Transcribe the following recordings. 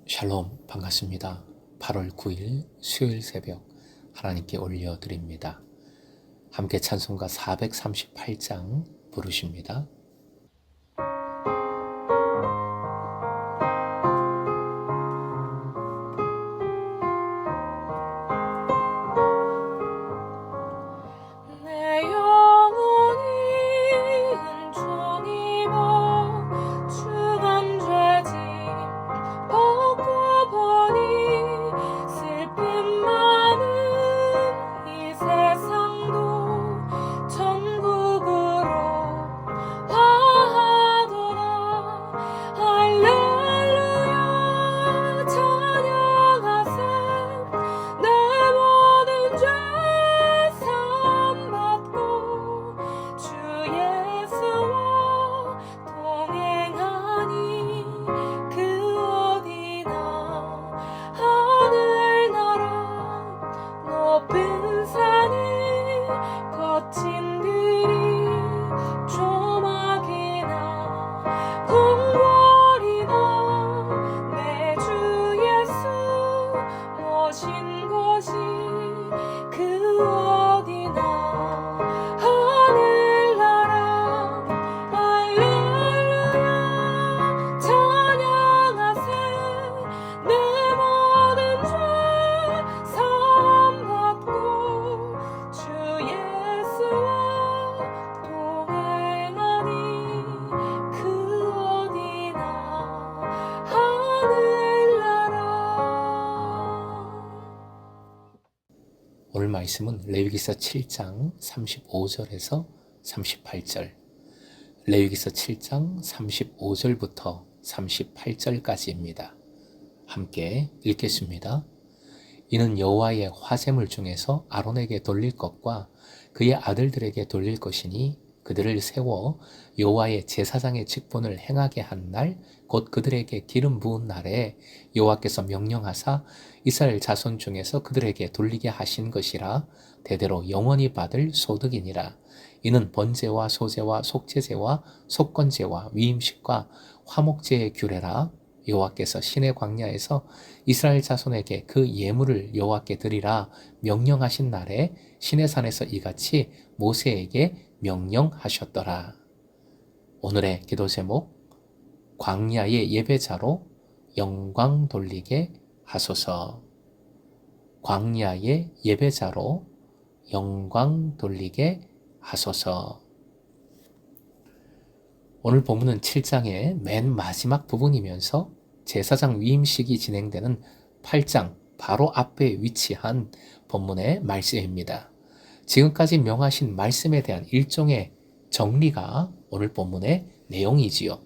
샬롬, 반갑습니다. 8월 9일 수요일 새벽 하나님께 올려드립니다. 함께 찬송가 438장 부르십니다. 오늘 말씀은 레위기서 7장 35절에서 38절, 레위기서 7장 35절부터 38절까지입니다. 함께 읽겠습니다. 이는 여호와의 화제물 중에서 아론에게 돌릴 것과 그의 아들들에게 돌릴 것이니 그들을 세워 여호와의 제사장의 직분을 행하게 한 날, 곧 그들에게 기름 부은 날에 여호와께서 명령하사 이스라엘 자손 중에서 그들에게 돌리게 하신 것이라 대대로 영원히 받을 소득이니라. 이는 번제와 소제와 속죄제와 속건제와 위임식과 화목제의 규례라. 여호와께서 시내 광야에서 이스라엘 자손에게 그 예물을 여호와께 드리라 명령하신 날에 시내산에서 이같이 모세에게 명령하셨더라. 오늘의 기도 제목, 광야의 예배자로 영광 돌리게 하소서. 광야의 예배자로 영광 돌리게 하소서. 오늘 본문은 7장의 맨 마지막 부분이면서 제사장 위임식이 진행되는 8장 바로 앞에 위치한 본문의 말씀입니다. 지금까지 명하신 말씀에 대한 일종의 정리가 오늘 본문의 내용이지요.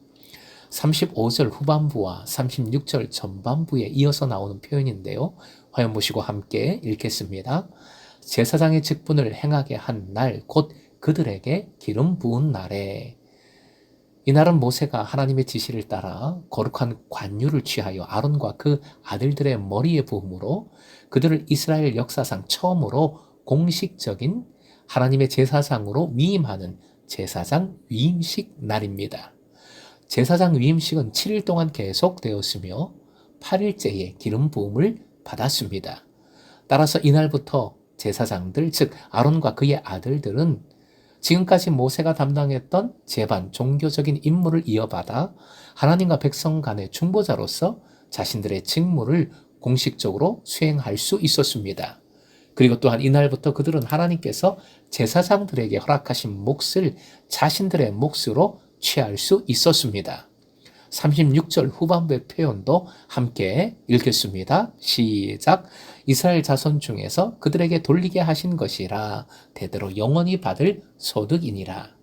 35절 후반부와 36절 전반부에 이어서 나오는 표현인데요. 화면 보시고 함께 읽겠습니다. 제사장의 직분을 행하게 한 날, 곧 그들에게 기름 부은 날에. 이날은 모세가 하나님의 지시를 따라 거룩한 관유를 취하여 아론과 그 아들들의 머리에 부음으로 그들을 이스라엘 역사상 처음으로 공식적인 하나님의 제사장으로 위임하는 제사장 위임식 날입니다. 제사장 위임식은 7일 동안 계속되었으며 8일째에 기름 부음을 받았습니다. 따라서 이날부터 제사장들, 즉 아론과 그의 아들들은 지금까지 모세가 담당했던 제반 종교적인 임무를 이어받아 하나님과 백성 간의 중보자로서 자신들의 직무를 공식적으로 수행할 수 있었습니다. 그리고 또한 이날부터 그들은 하나님께서 제사장들에게 허락하신 몫을 자신들의 몫으로 취할 수 있었습니다. 36절 후반부의 표현도 함께 읽겠습니다. 시작. 이스라엘 자손 중에서 그들에게 돌리게 하신 것이라 대대로 영원히 받을 소득이니라.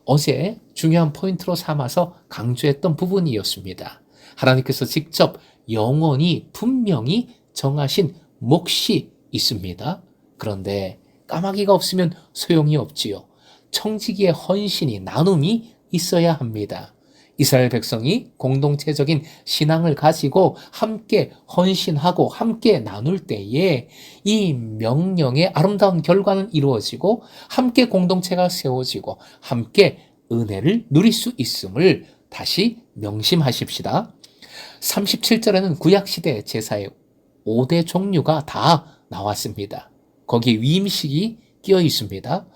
어제 중요한 포인트로 삼아서 강조했던 부분이었습니다. 하나님께서 직접 영원히 분명히 정하신 몫이 있습니다. 그런데 까마귀가 없으면 소용이 없지요. 청지기의 헌신이, 나눔이 있어야 합니다. 이스라엘 백성이 공동체적인 신앙을 가지고 함께 헌신하고 함께 나눌 때에 이 명령의 아름다운 결과는 이루어지고 함께 공동체가 세워지고 함께 은혜를 누릴 수 있음을 다시 명심하십시다. 37절에는 구약시대 제사의 5대 종류가 다 나왔습니다. 거기에 위임식이 끼어 있습니다.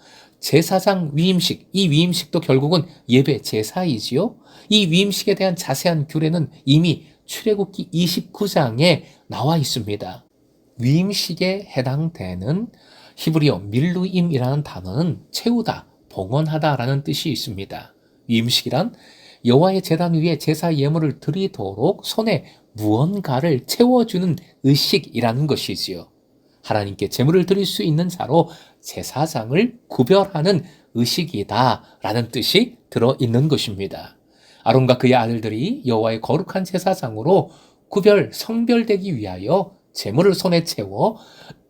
제사장 위임식, 이 위임식도 결국은 예배 제사이지요. 이 위임식에 대한 자세한 규례는 이미 출애굽기 29장에 나와 있습니다. 위임식에 해당되는 히브리어 밀루임이라는 단어는 채우다, 봉헌하다라는 뜻이 있습니다. 위임식이란 여호와의 제단 위에 제사 예물을 드리도록 손에 무언가를 채워주는 의식이라는 것이지요. 하나님께 제물을 드릴 수 있는 자로 제사장을 구별하는 의식이다라는 뜻이 들어있는 것입니다. 아론과 그의 아들들이 여호와의 거룩한 제사장으로 성별되기 위하여 제물을 손에 채워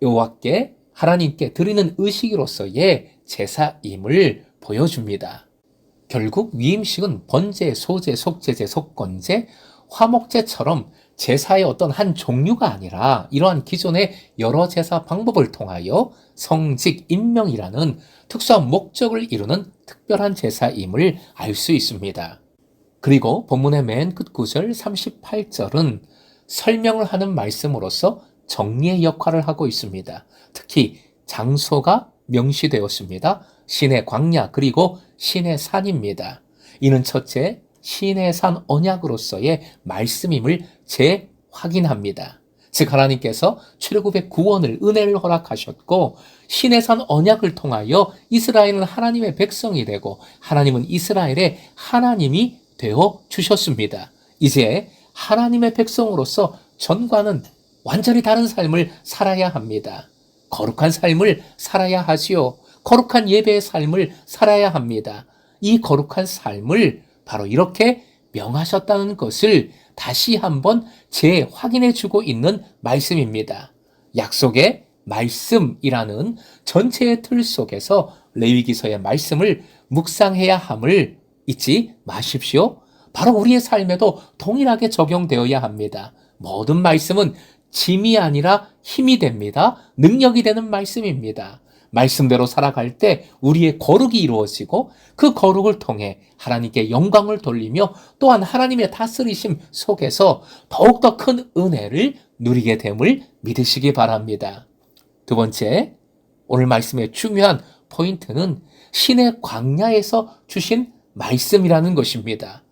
여호와께 하나님께 드리는 의식으로서의 제사임을 보여줍니다. 결국 위임식은 번제, 소제, 속제제, 속건제, 화목제처럼 제사의 어떤 한 종류가 아니라 이러한 기존의 여러 제사 방법을 통하여 성직, 임명이라는 특수한 목적을 이루는 특별한 제사임을 알 수 있습니다. 그리고 본문의 맨 끝 구절 38절은 설명을 하는 말씀으로서 정리의 역할을 하고 있습니다. 특히 장소가 명시되었습니다. 신의 광야 그리고 신의 산입니다. 이는 첫째, 신의 산 언약으로서의 말씀임을 재확인합니다. 즉 하나님께서 출애굽의 구원을 은혜를 허락하셨고 신의 산 언약을 통하여 이스라엘은 하나님의 백성이 되고 하나님은 이스라엘의 하나님이 되어 주셨습니다. 이제 하나님의 백성으로서 전과는 완전히 다른 삶을 살아야 합니다. 거룩한 삶을 살아야 하지요. 거룩한 예배의 삶을 살아야 합니다. 이 거룩한 삶을 바로 이렇게 명하셨다는 것을 다시 한번 재확인해 주고 있는 말씀입니다. 약속의 말씀이라는 전체의 틀 속에서 레위기서의 말씀을 묵상해야 함을 잊지 마십시오. 바로 우리의 삶에도 동일하게 적용되어야 합니다. 모든 말씀은 짐이 아니라 힘이 됩니다. 능력이 되는 말씀입니다. 말씀대로 살아갈 때 우리의 거룩이 이루어지고 그 거룩을 통해 하나님께 영광을 돌리며 또한 하나님의 다스리심 속에서 더욱더 큰 은혜를 누리게 됨을 믿으시기 바랍니다. 두 번째, 오늘 말씀의 중요한 포인트는 신의 광야에서 주신 말씀이라는 것입니다.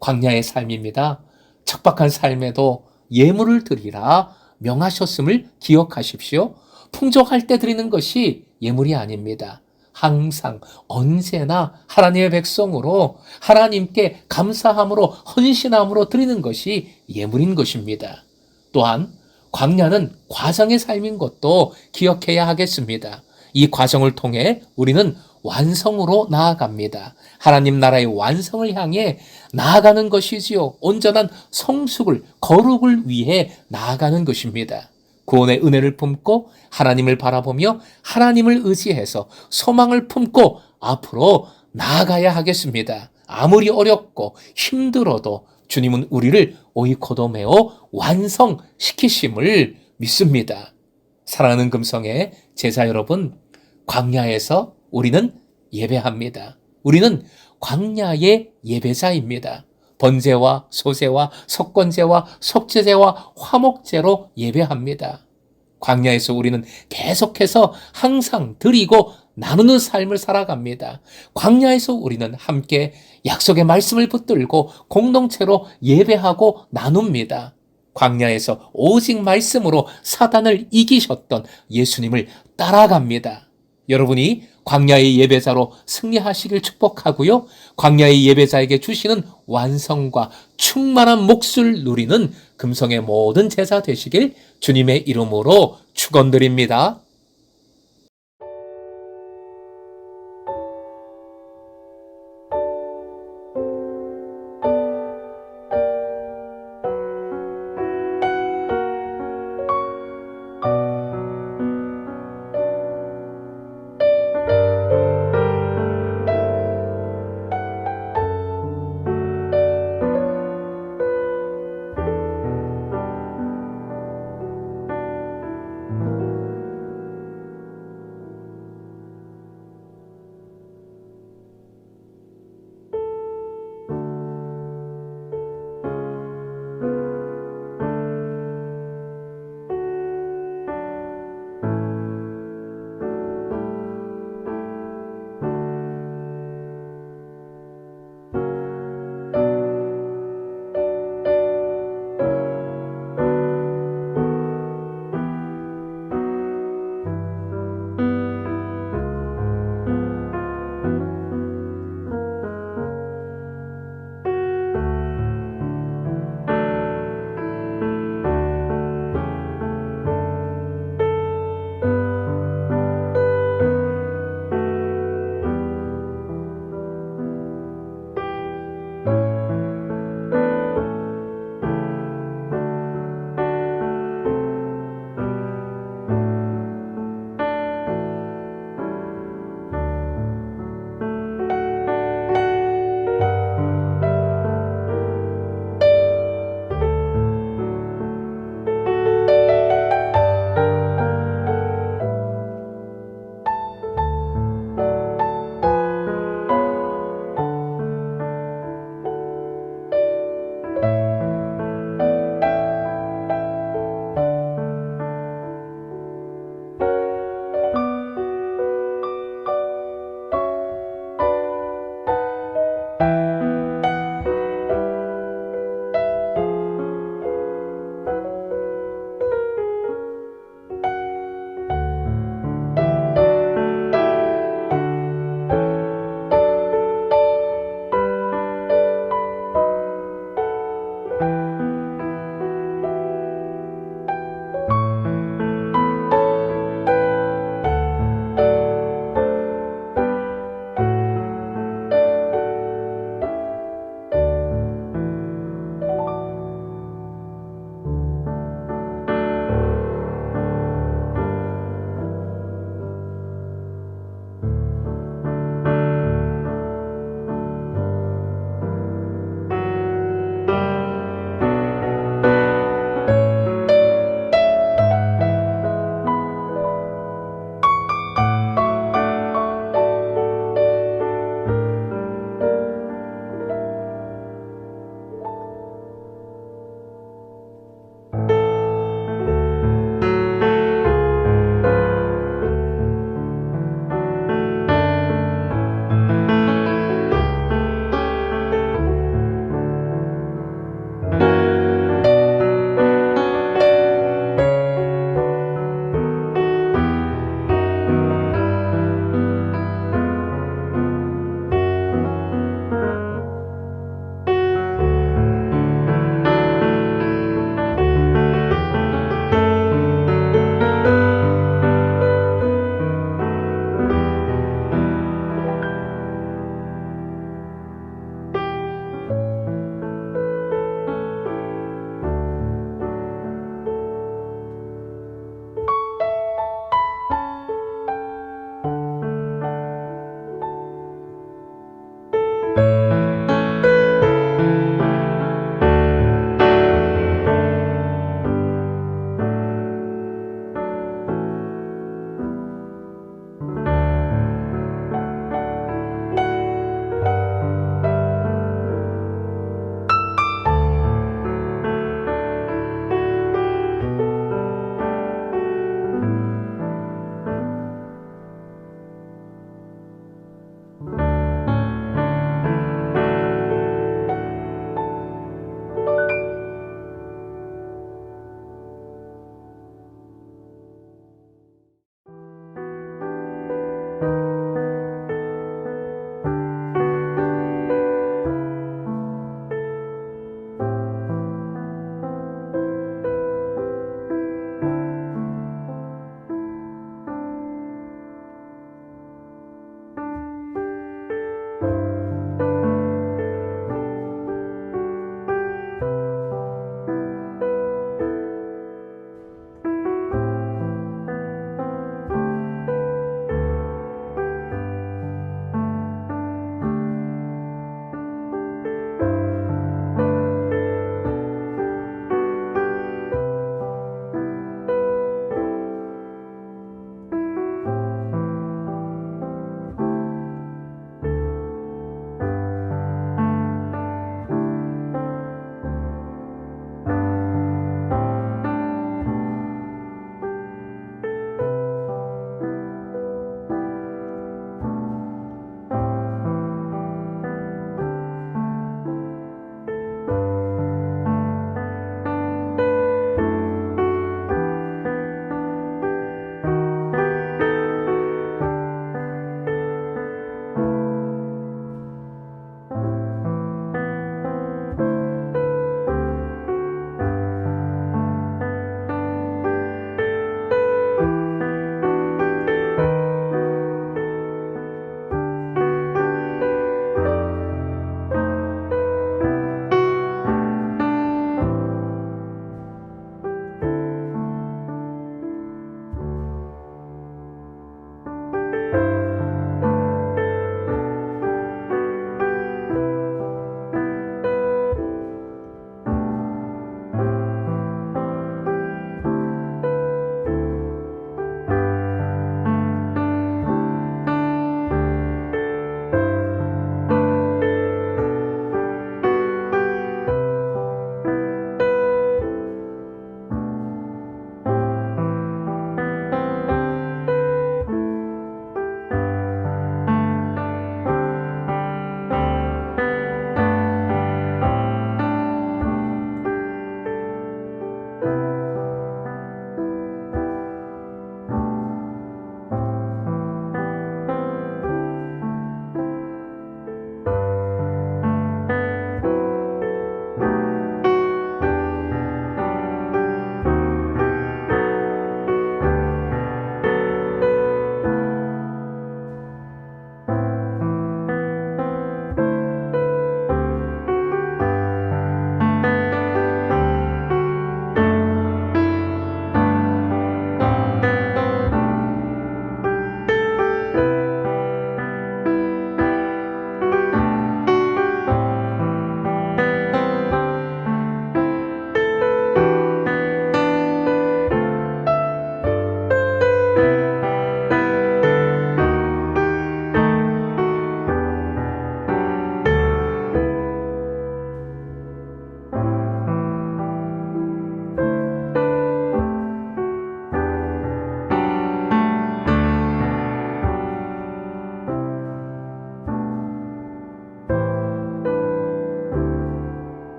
광야의 삶입니다. 척박한 삶에도 예물을 드리라 명하셨음을 기억하십시오. 풍족할 때 드리는 것이 예물이 아닙니다. 항상 언제나 하나님의 백성으로 하나님께 감사함으로 헌신함으로 드리는 것이 예물인 것입니다. 또한 광야는 과정의 삶인 것도 기억해야 하겠습니다. 이 과정을 통해 우리는 완성으로 나아갑니다. 하나님 나라의 완성을 향해 나아가는 것이지요. 온전한 성숙을, 거룩을 위해 나아가는 것입니다. 구원의 은혜를 품고 하나님을 바라보며 하나님을 의지해서 소망을 품고 앞으로 나아가야 하겠습니다. 아무리 어렵고 힘들어도 주님은 우리를 오이코도메오 완성시키심을 믿습니다. 사랑하는 금성의 제자 여러분, 광야에서 우리는 예배합니다. 우리는 광야의 예배자입니다. 번제와 소제와 속건제와 속제제와 화목제로 예배합니다. 광야에서 우리는 계속해서 항상 드리고 나누는 삶을 살아갑니다. 광야에서 우리는 함께 약속의 말씀을 붙들고 공동체로 예배하고 나눕니다. 광야에서 오직 말씀으로 사단을 이기셨던 예수님을 따라갑니다. 여러분이 광야의 예배자로 승리하시길 축복하고요. 광야의 예배자에게 주시는 완성과 충만한 몫을 누리는 금성의 모든 제자 되시길 주님의 이름으로 축원드립니다.